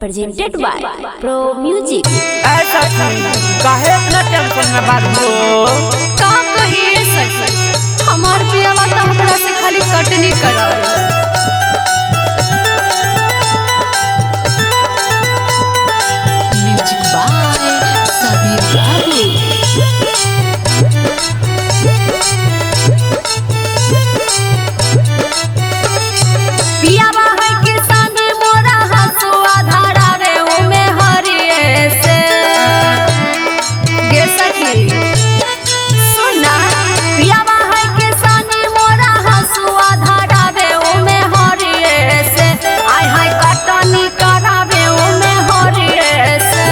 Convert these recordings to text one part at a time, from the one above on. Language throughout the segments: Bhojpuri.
Presented by pro music. ऐसा काहे इतना टेंशन में बात हो? का कहिए सच हमार पियावा तो हमरा से खाली कटनी करल। म्यूजिक बाय सबीर बाबू। पियावा है किसान मोरा हसुआ धारावे ओमे हरिए से गे सखी सुना। पियावा है किसान मोरा हसुआ धारावे ओमे हरिए से आय हाय कटनी करावे ओमे हरिए से।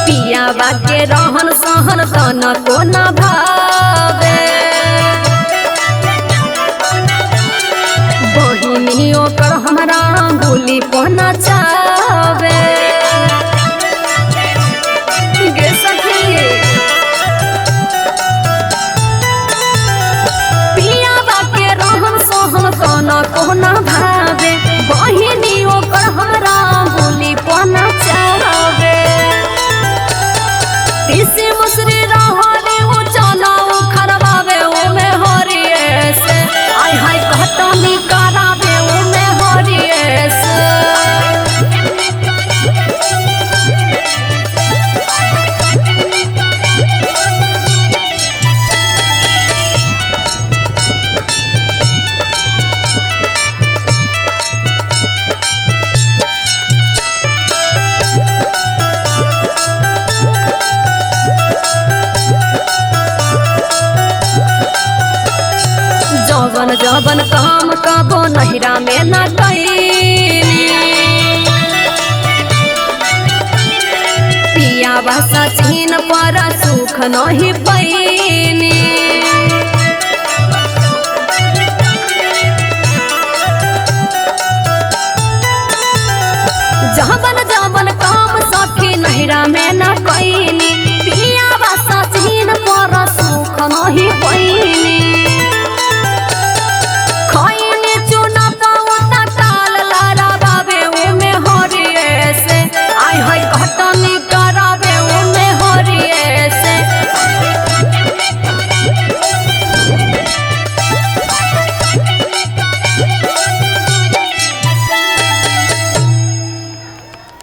पियावा के रहन सहन तन को न भावे बहिनियों कर हमरा भूली पहना चावे गे सखी। पियावा के रहन सहन तन को न भावे बहिनियों कर हमरा भूली पहना चावे। इसी मुसरी रहने वो चलाओ खरवावे ओ में हरिए से आय हाय कटनी करावे ओ में हरिए से। जवन जवन काम कबो नहिरा में न कैनी पियावा सचिन पर सुख नहीं पैनी।